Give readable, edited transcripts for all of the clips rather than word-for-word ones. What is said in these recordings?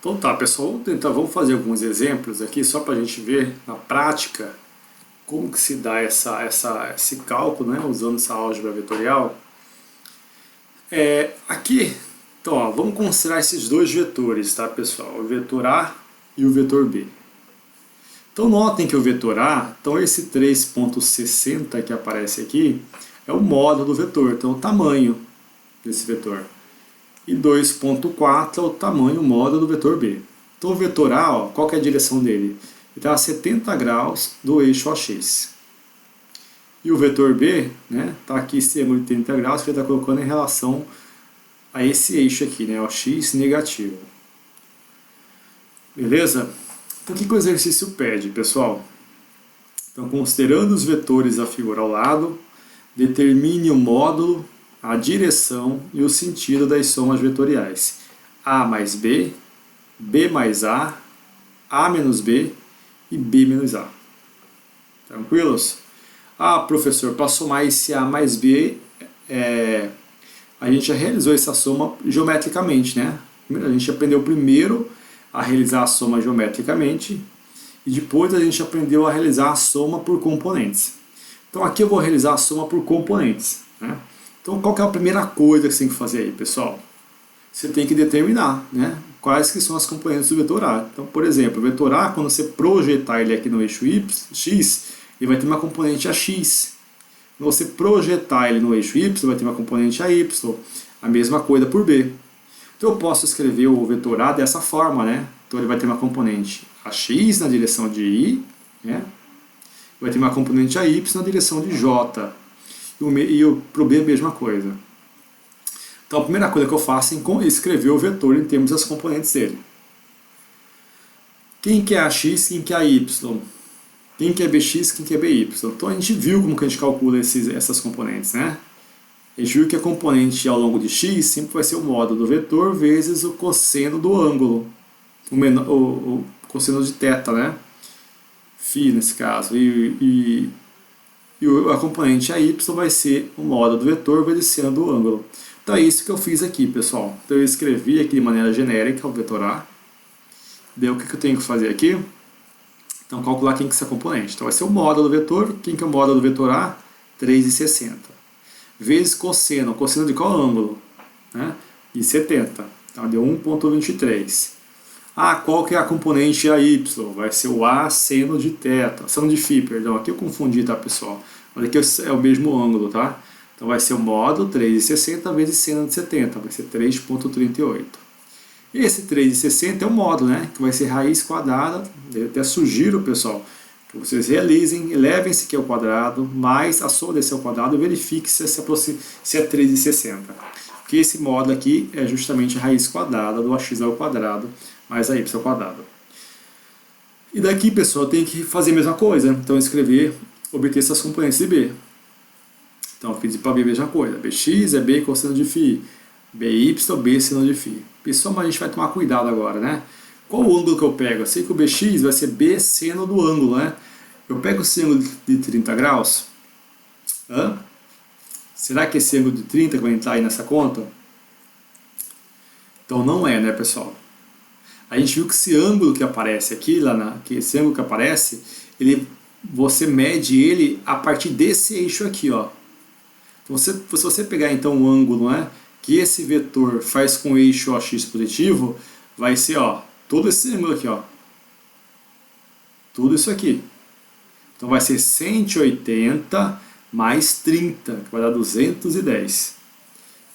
Então tá, pessoal, vamos fazer alguns exemplos aqui só para a gente ver na prática como que se dá esse cálculo, né, usando essa álgebra vetorial. Aqui, então, ó, vamos considerar esses dois vetores, tá, pessoal? O vetor A e o vetor B. Então notem que o vetor A, então esse 3,60 que aparece aqui, é o módulo do vetor, então o tamanho desse vetor. E 2,4 é o tamanho módulo do vetor B. Então o vetor A, ó, qual que é a direção dele? Ele está a 70 graus do eixo AX. E o vetor B, né, está aqui esse ângulo de 30 graus que ele está colocando em relação a esse eixo aqui, né, o X negativo. Beleza? Então o que o exercício pede, pessoal? Então, considerando os vetores da figura ao lado, determine o módulo, a direção e o sentido das somas vetoriais A mais B, B mais A menos B e B menos A. Tranquilos? Ah, professor, para somar esse A mais B, a gente já realizou essa soma geometricamente, né? A gente aprendeu primeiro a realizar a soma geometricamente e depois a gente aprendeu a realizar a soma por componentes. Então aqui eu vou realizar a soma por componentes, né? Então qual que é a primeira coisa que você tem que fazer aí, pessoal? Você tem que determinar, né, quais que são as componentes do vetor A. Então, por exemplo, o vetor A, quando você projetar ele aqui no eixo X, ele vai ter uma componente AX. Quando você projetar ele no eixo Y, vai ter uma componente AY. A mesma coisa por B. Então eu posso escrever o vetor A dessa forma, né? Então ele vai ter uma componente AX na direção de I, né? Vai ter uma componente AY na direção de J. E para o B a mesma coisa. Então a primeira coisa que eu faço é escrever o vetor em termos das componentes dele. Quem que é AX, quem que é AY? Quem que é BX, quem que é BY? Então a gente viu como que a gente calcula essas componentes, né? A gente viu que a componente ao longo de x sempre vai ser o módulo do vetor vezes o cosseno do ângulo, o cosseno de θ, né? Φ nesse caso. E a componente AY vai ser o módulo do vetor vezes seno do ângulo. Então é isso que eu fiz aqui, pessoal. Então eu escrevi aqui de maneira genérica o vetor A. Daí o que eu tenho que fazer aqui? Então calcular quem que é essa componente. Então vai ser o módulo do vetor. Quem que é o módulo do vetor A? 3,60. Vezes cosseno. Cosseno de qual ângulo? Né? De 70. Então deu 1,23. Ah, qual que é a componente AY? Vai ser o A seno de θ. Seno de Φ, perdão. Aqui eu confundi, tá, pessoal? Olha aqui é o mesmo ângulo, tá? Então vai ser o módulo 3,60 vezes seno de 70. Vai ser 3,38. Esse 3,60 é o módulo, né? Que vai ser raiz quadrada. Eu até sugiro, pessoal, que vocês realizem, elevem esse aqui ao quadrado, mais a soma desse ao quadrado e verifique se é 3,60. Porque esse módulo aqui é justamente a raiz quadrada do ax ao quadrado mais a y ao quadrado. E daqui, pessoal, eu tenho que fazer a mesma coisa. Então obter essas componentes de B. Então eu fiz para B a mesma coisa. Bx é B cosseno de φ. By, B seno de φ. Pessoal, mas a gente vai tomar cuidado agora, né? Qual o ângulo que eu pego? Eu sei que o Bx vai ser B seno do ângulo, né? Eu pego esse ângulo de 30 graus. Será que esse ângulo de 30 que vai entrar aí nessa conta? Então não é, né, pessoal? A gente viu que esse ângulo que aparece aqui, esse ângulo que aparece, você mede ele a partir desse eixo aqui, ó. Então, se você pegar então o ângulo, né, que esse vetor faz com o eixo AX positivo, vai ser, ó, todo esse ângulo aqui, ó. Tudo isso aqui. Então vai ser 180 mais 30, que vai dar 210.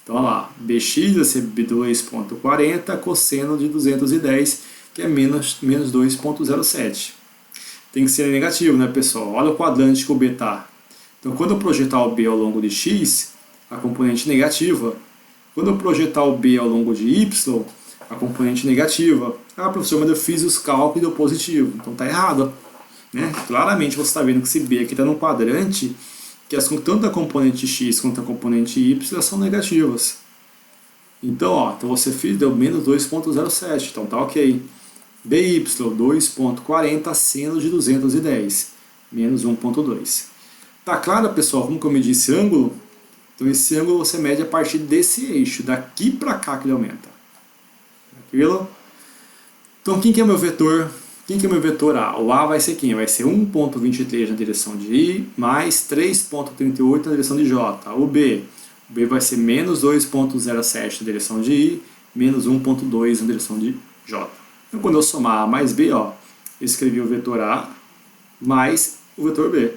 Então olha lá, Bx vai ser 2,40 cosseno de 210, que é menos 2,07. Tem que ser negativo, né, pessoal? Olha o quadrante que o B está. Então quando eu projetar o B ao longo de x, a componente negativa. Quando eu projetar o B ao longo de y, a componente negativa. Ah, professor, mas eu fiz os cálculos e deu positivo. Então está errado. Né? Claramente você está vendo que esse B aqui está no quadrante, que tanto a componente x quanto a componente y são negativas. Então, ó, então você fez, deu menos 2,07. Então tá ok. By, 2,40 seno de 210. Menos 1,2. Tá claro, pessoal, como que eu medi esse ângulo? Então esse ângulo você mede a partir desse eixo, daqui para cá que ele aumenta. Tranquilo? Então, quem que é meu vetor? Quem que é meu vetor A? O A vai ser quem? Vai ser 1,23 na direção de I, mais 3,38 na direção de J. O B vai ser menos 2,07 na direção de I, menos 1,2 na direção de J. Então, quando eu somar A mais B, ó, eu escrevi o vetor A mais o vetor B.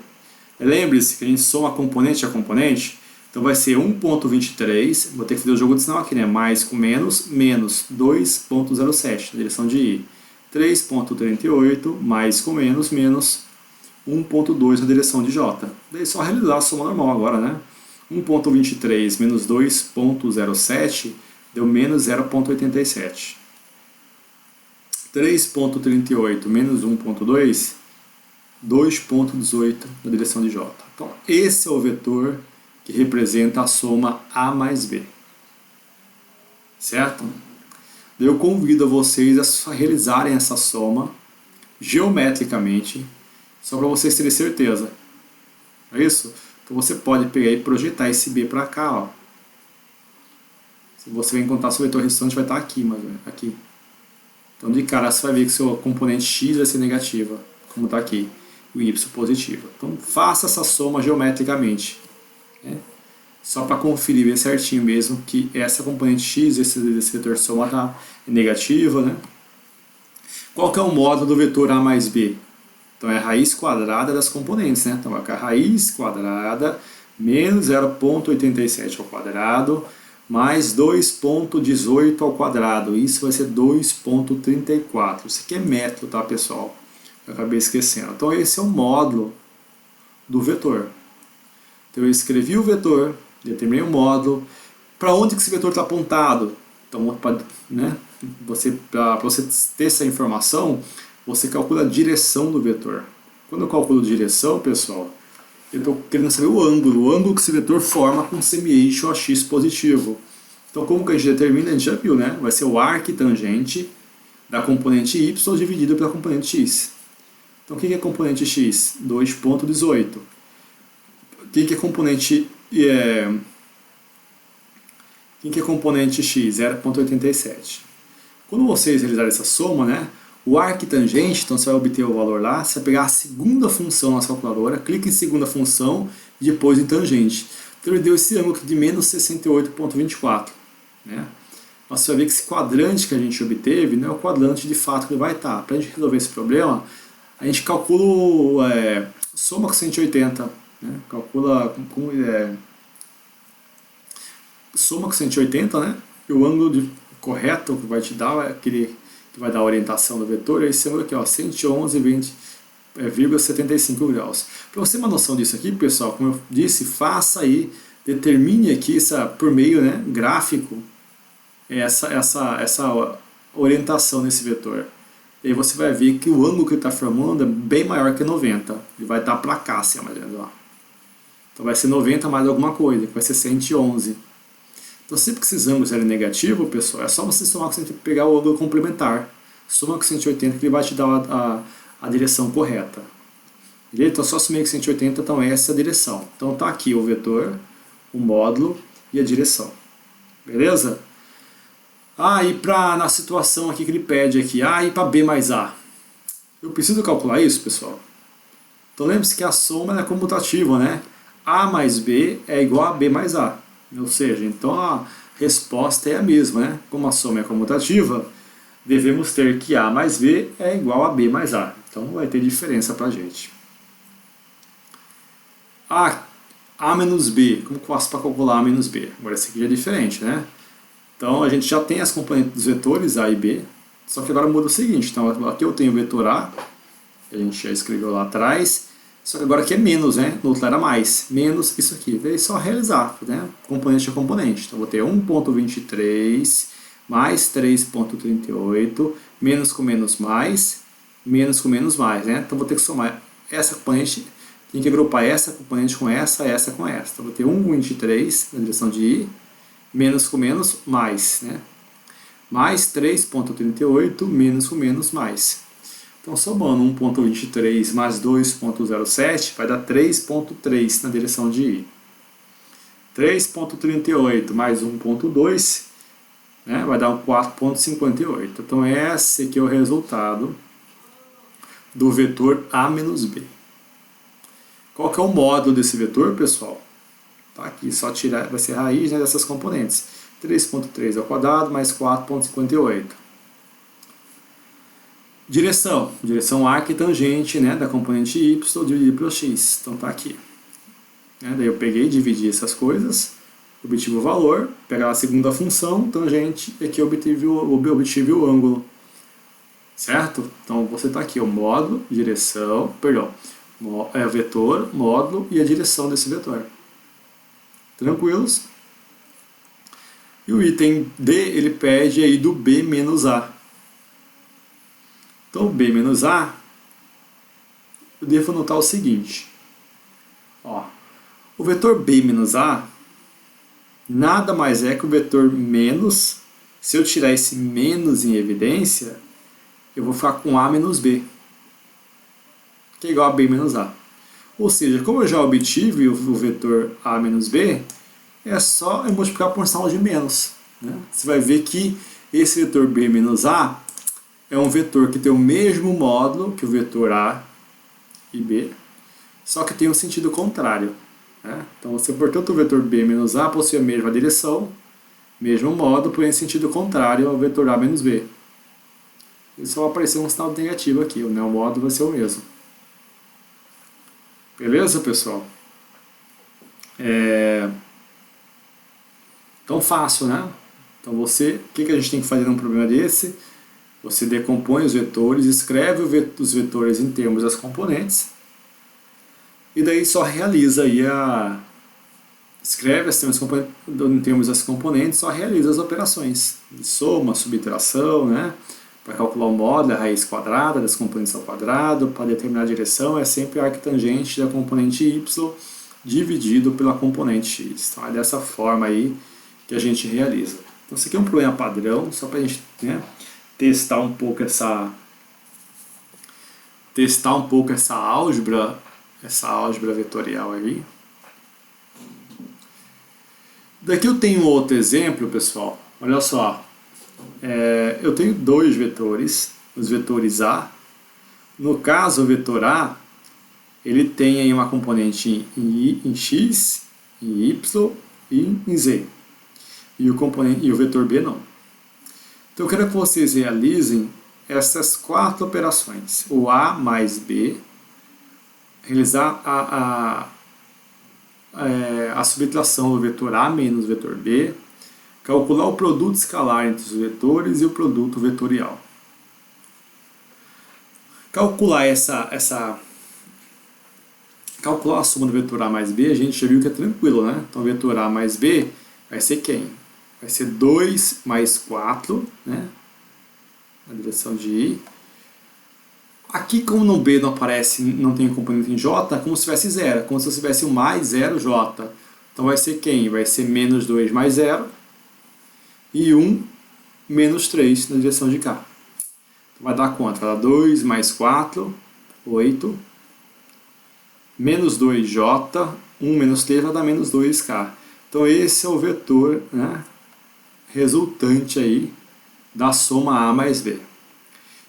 Lembre-se que a gente soma componente a componente, então vai ser 1,23, vou ter que fazer o jogo de sinal aqui, né? Mais com menos, menos 2,07 na direção de I. 3,38 mais com menos, menos 1,2 na direção de J. Daí é só realizar a soma normal agora, né? 1,23 menos 2,07 deu menos 0,87. 3,38 menos 1,2, 2,18 na direção de J. Então, esse é o vetor que representa a soma A mais B. Certo? Eu convido vocês a realizarem essa soma geometricamente, só para vocês terem certeza. É isso? Então você pode pegar e projetar esse B para cá. Ó. Se você vai encontrar seu vetor restante, vai estar aqui, mas aqui. Então de cara você vai ver que seu componente x vai ser negativa, como está aqui, e o y positivo. Então faça essa soma geometricamente. Né? Só para conferir bem certinho mesmo que essa componente x, esse vetor soma está negativa, né? Qual que é o módulo do vetor A mais B? Então é a raiz quadrada das componentes, né? Então vai ficar raiz quadrada menos 0,87 ao quadrado mais 2,18 ao quadrado. Isso vai ser 2,34. Isso aqui é metro, tá, pessoal? Eu acabei esquecendo. Então esse é o módulo do vetor. Então eu escrevi o vetor, determinei o módulo. Para onde que esse vetor está apontado? Então, né, para você ter essa informação, você calcula a direção do vetor. Quando eu calculo direção, pessoal, eu estou querendo saber o ângulo que esse vetor forma com semi-eixo AX positivo. Então, como que a gente determina? A gente já viu, né? Vai ser o arquitangente da componente Y dividido pela componente X. Então, o que é componente X? 2,18. O que é componente X? 0,87. Quando vocês realizarem essa soma, né, o arquitangente, então você vai obter o valor lá, você vai pegar a segunda função na sua calculadora, clica em segunda função e depois em tangente. Então ele deu esse ângulo aqui de menos 68,24. Né? Mas você vai ver que esse quadrante que a gente obteve não é o quadrante de fato que ele vai estar. Para a gente resolver esse problema, a gente calcula soma com 180. Né? Calcula soma com 180, né? E o ângulo correto que vai te dar, aquele que vai dar a orientação do vetor, é esse ângulo aqui, ó, 111,75 graus. Para você ter uma noção disso aqui, pessoal, como eu disse, faça aí, determine aqui por meio, né, gráfico essa orientação nesse vetor. E aí você vai ver que o ângulo que ele está formando é bem maior que 90. Ele vai estar para cá, assim, mais ou menos, ó. Então vai ser 90 mais alguma coisa, que vai ser 111. Então sempre que esses ângulos serem negativos, pessoal, é só você somar com 180, pegar o ângulo complementar. Soma com 180 que ele vai te dar a direção correta. Beleza? Então só somei com 180, então essa é a direção. Então está aqui o vetor, o módulo e a direção. Beleza? E na situação aqui que ele pede aqui, e para B mais A. Eu preciso calcular isso, pessoal? Então lembre-se que a soma é comutativa, né? A mais B é igual a B mais A. Ou seja, então a resposta é a mesma, né? Como a soma é comutativa, devemos ter que A mais B é igual a B mais A. Então não vai ter diferença para a gente. A menos B, como que eu faço para calcular A menos B? Agora esse aqui já é diferente, né? Então a gente já tem as componentes dos vetores A e B, só que agora muda o seguinte, então aqui eu tenho o vetor A, que a gente já escreveu lá atrás, só que agora aqui é menos, né? No outro era mais. Menos isso aqui. Daí é só realizar, né? Componente a componente. Então vou ter 1,23 mais 3,38, menos com menos mais, menos com menos mais, né? Então vou ter que somar essa componente, tem que agrupar essa componente com essa com essa. Então vou ter 1,23 na direção de I, menos com menos, mais, né? Mais 3,38, menos com menos, mais. Então, somando 1,23 mais 2,07 vai dar 3,3 na direção de I. 3,38 mais 1,2 né? Vai dar um 4,58. Então esse aqui é o resultado do vetor A menos B. Qual que é o módulo desse vetor, pessoal? Tá aqui, só tirar, vai ser raiz, né, dessas componentes. 3,3 ao quadrado mais 4,58. Direção arco e tangente, né, da componente y dividido pelo x. Então tá aqui. Daí eu peguei, dividi essas coisas, obtive o valor, pegar a segunda função, tangente, e aqui eu obtive o ângulo. Certo? Então você está aqui, o módulo, direção, perdão, vetor, módulo e a direção desse vetor. Tranquilos? E o item D, ele pede aí do B menos A. Então, B menos A, eu devo anotar o seguinte. Ó, o vetor B menos A nada mais é que o vetor menos. Se eu tirar esse menos em evidência, eu vou ficar com A menos B, que é igual a B menos A. Ou seja, como eu já obtive o vetor A menos B, é só eu multiplicar por um sinal de menos. Né? Você vai ver que esse vetor B menos A é um vetor que tem o mesmo módulo que o vetor A e B, só que tem um sentido contrário. Né? Então, portanto, o vetor B menos A possui a mesma direção, mesmo módulo, porém em sentido contrário ao vetor A menos B. Ele só vai aparecer um sinal negativo aqui, o módulo vai ser o mesmo. Beleza, pessoal? Tão fácil, né? Então o que a gente tem que fazer num problema desse? Você decompõe os vetores, escreve os vetores em termos das componentes, e daí só realiza aí escreve em termos das componentes, só realiza as operações de soma, subtração, né? Para calcular o módulo, a raiz quadrada das componentes ao quadrado, para determinar a direção, é sempre a arctangente da componente y dividido pela componente x. Então é dessa forma aí que a gente realiza. Então isso aqui é um problema padrão, só para a gente, né, testar um pouco essa álgebra vetorial aí. Daqui eu tenho outro exemplo, pessoal. Olha só. Eu tenho dois vetores, os vetores A. No caso, o vetor A, ele tem aí uma componente em x, em y e em z. E o vetor B não. Então eu quero que vocês realizem essas 4 operações. O A mais B, realizar a subtração do vetor A menos o vetor B, calcular o produto escalar entre os vetores e o produto vetorial. Calcular calcular a soma do vetor A mais B, a gente já viu que é tranquilo, né? Então, o vetor A mais B vai ser quem? Vai ser 2 mais 4, né? Na direção de I. Aqui, como no B não aparece, não tem componente em J, como se tivesse zero, como se tivesse o mais 0J. Então, vai ser quem? Vai ser menos 2 mais 0 e 1 menos 3 na direção de cá. Então, vai dar quanto? Vai dar 2 mais 4, 8, menos 2J, 1 menos 3 vai dar menos 2K. Então esse é o vetor, né, resultante aí da soma A mais B.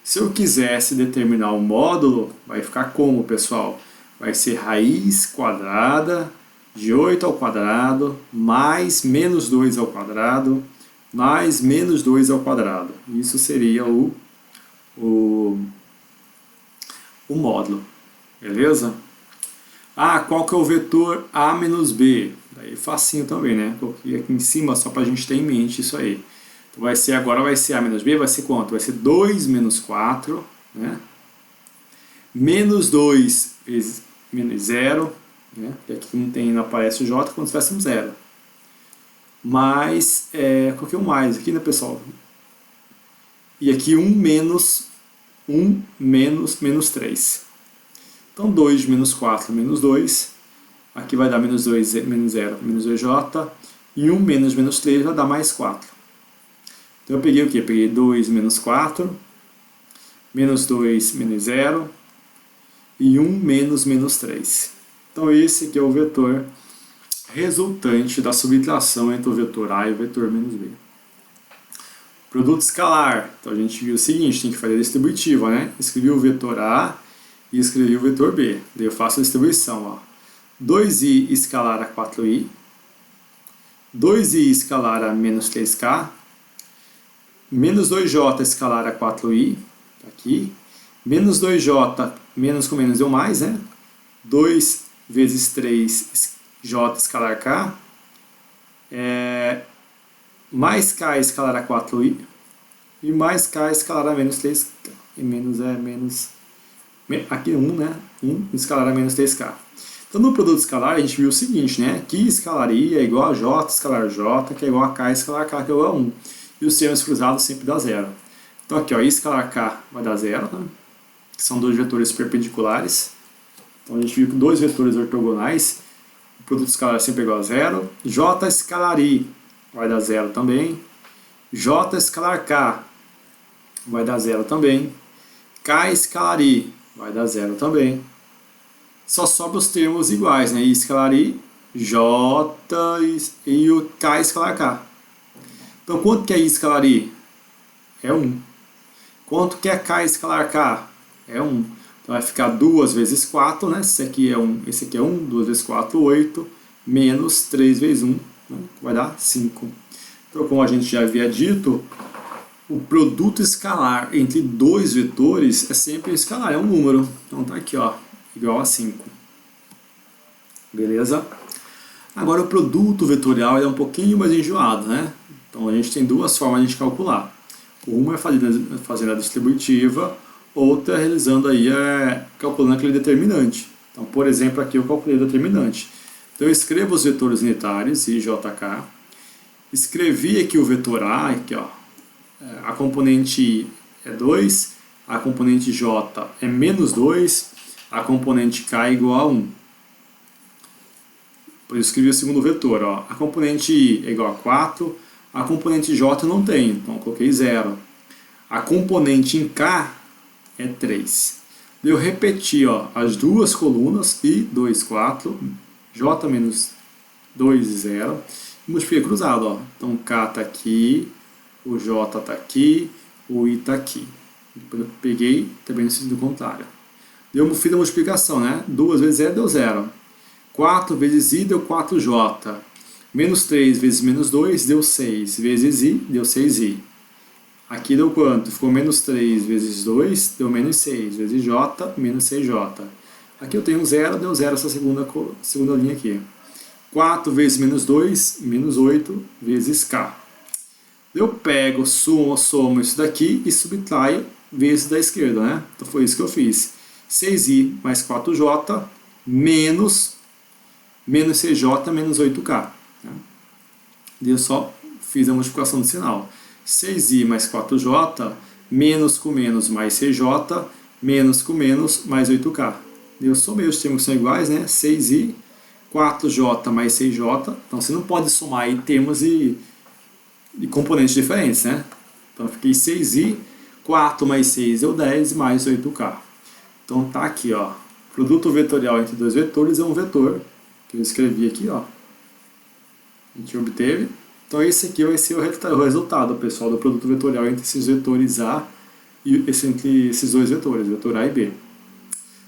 Se eu quisesse determinar o módulo, vai ficar como, pessoal? Vai ser raiz quadrada de 8 ao quadrado mais menos 2 ao quadrado mais menos 2 ao quadrado. Isso seria o módulo. Beleza? Qual que é o vetor A menos B? Daí facinho também, né? Coloquei aqui em cima só para a gente ter em mente isso aí. Então agora vai ser A menos B, vai ser quanto? Vai ser 2 menos 4, né? Menos 2 vezes menos 0, né? Porque aqui não aparece o J, quando tivesse um 0. Mais, coloquei um mais aqui, né, pessoal? E aqui 1 menos 3. Então 2 menos 4 menos 2, aqui vai dar menos 2, menos 0, menos 2J, e 1 menos 3 vai dar mais 4. Então eu peguei o quê? Peguei 2 menos 4, menos 2 menos 0, e 1 menos 3. Então esse aqui é o vetor resultante da subtração entre o vetor A e o vetor menos B. Produto escalar. Então a gente viu o seguinte, tem que fazer a distributiva, né? Escrevi o vetor A e escrevi o vetor B. Daí eu faço a distribuição, ó. 2i escalar a 4i, 2i escalar a menos 3k, menos 2j escalar a 4i, tá aqui, menos 2j, menos com menos deu mais, né? 2 vezes 3j escalar k, mais k escalar a 4i, e mais k escalar a menos 3k, e menos é menos, aqui 1, né? 1 escalar a menos 3k. Então no produto escalar a gente viu o seguinte, né? Que escalar i é igual a j escalar j, que é igual a k escalar k, que é igual a 1. E os termos cruzados sempre dá zero. Então aqui, ó, i escalar k vai dar zero, né? Que são dois vetores perpendiculares. Então a gente viu que dois vetores ortogonais, o produto escalar sempre é igual a zero. J escalar i vai dar zero também. J escalar k vai dar zero também. K escalar i vai dar zero também. Só sobra os termos iguais, né? I escalar i, J e o K escalar k. Então quanto que é I escalar i? É 1. Quanto que é K escalar k? É 1. Então vai ficar 2 vezes 4, né? Esse aqui é 1, esse aqui é 1, 2 vezes 4, 8, menos 3 vezes 1, né? Vai dar 5. Então como a gente já havia dito, o produto escalar entre dois vetores é sempre escalar, é um número. Então tá aqui, ó, igual a 5. Beleza? Agora o produto vetorial é um pouquinho mais enjoado, né? Então a gente tem duas formas de a gente calcular. Uma é fazendo a distributiva, outra é realizando aí, calculando aquele determinante. Então, por exemplo, aqui eu calculei o determinante. Então eu escrevo os vetores unitários, I, J, K. Escrevi aqui o vetor A, aqui, ó. A componente I é 2, a componente J é menos 2, a componente K é igual a 1. Depois eu escrevi o segundo vetor, ó. A componente I é igual a 4, a componente J não tem, então eu coloquei 0. A componente em K é 3. Eu repeti, ó, as duas colunas, I, 2, 4, J menos 2, 0, e multipliquei cruzado, ó. Então K está aqui, o J está aqui, o I está aqui. Depois eu peguei também no sentido contrário. Eu fiz a multiplicação, né? 2 vezes 0 deu 0. 4 vezes I deu 4J. Menos 3 vezes menos 2 deu 6. Vezes I deu 6I. Aqui deu quanto? Ficou menos 3 vezes 2 deu menos 6. Vezes J, menos 6J. Aqui eu tenho 0, deu 0 essa segunda linha aqui. 4 vezes menos 2, menos 8 vezes K. Eu pego, somo isso daqui e subtraio vezes da esquerda, né? Então foi isso que eu fiz. 6i mais 4j menos 6j menos 8k. Né? Eu só fiz a multiplicação do sinal. 6i mais 4j menos com menos mais 6j menos com menos mais 8k. Eu somei os termos que são iguais, né? 6i, 4j mais 6j. Então você não pode somar aí termos e componentes diferentes, né? Então eu fiquei 6i, 4 mais 6 deu 10 mais 8k. Então tá aqui, ó. Produto vetorial entre dois vetores é um vetor que eu escrevi aqui, ó. A gente obteve. Então esse aqui vai ser o resultado, pessoal, do produto vetorial entre esses vetores A e entre esses dois vetores, vetor A e B.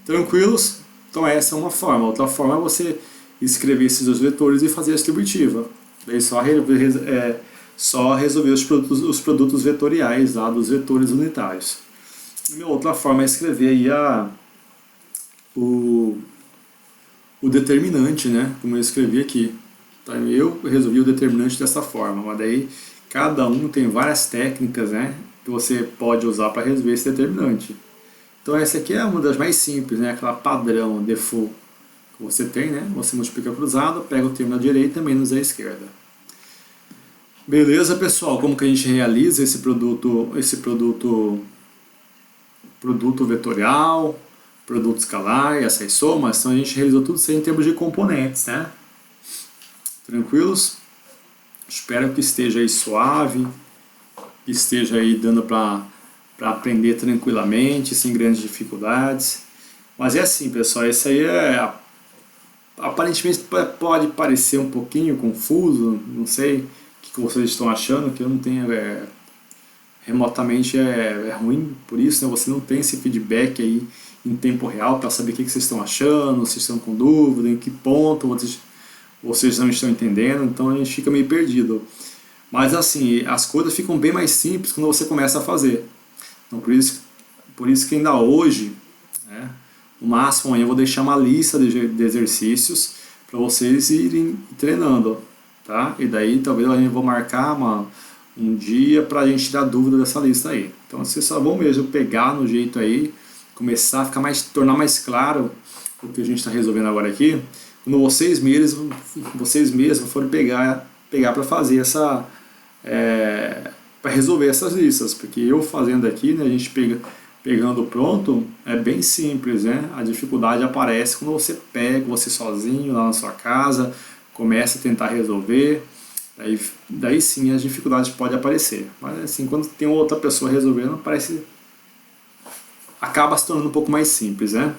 Tranquilos? Então essa é uma forma. Outra forma é você escrever esses dois vetores e fazer a distributiva. Daí só resolver os produtos vetoriais lá dos vetores unitários. E outra forma é escrever aí o determinante, né? Como eu escrevi aqui. Então, eu resolvi o determinante dessa forma, mas daí cada um tem várias técnicas, né? Que você pode usar para resolver esse determinante. Então essa aqui é uma das mais simples, né? Aquela padrão, default que você tem, né? Você multiplica cruzado, pega o termo da direita menos a esquerda. Beleza, pessoal? Como que a gente realiza esse produto vetorial, produto escalar e essas somas? Então a gente realizou tudo isso aí em termos de componentes, né? Tranquilos? Espero que esteja aí suave, que esteja aí dando para aprender tranquilamente, sem grandes dificuldades. Mas é assim, pessoal, isso aí aparentemente pode parecer um pouquinho confuso, não sei o que vocês estão achando, que eu não tenho remotamente é ruim, por isso, né, você não tem esse feedback aí em tempo real para saber o que vocês estão achando, se estão com dúvida, em que ponto vocês não estão entendendo, então a gente fica meio perdido. Mas assim, as coisas ficam bem mais simples quando você começa a fazer. Então por isso que ainda hoje, né, no máximo amanhã eu vou deixar uma lista de exercícios para vocês irem treinando, tá? E daí talvez eu vou marcar um dia para a gente tirar dúvida dessa lista aí. Então vocês só vão mesmo pegar no jeito aí, começar a ficar tornar mais claro o que a gente está resolvendo agora aqui, quando vocês mesmos forem pegar para fazer para resolver essas listas, porque eu fazendo aqui, né, a gente pegando pronto, é bem simples, né? A dificuldade aparece quando você pega, você sozinho lá na sua casa, começa a tentar resolver, daí sim as dificuldades podem aparecer. Mas assim, quando tem outra pessoa resolvendo, acaba se tornando um pouco mais simples, né?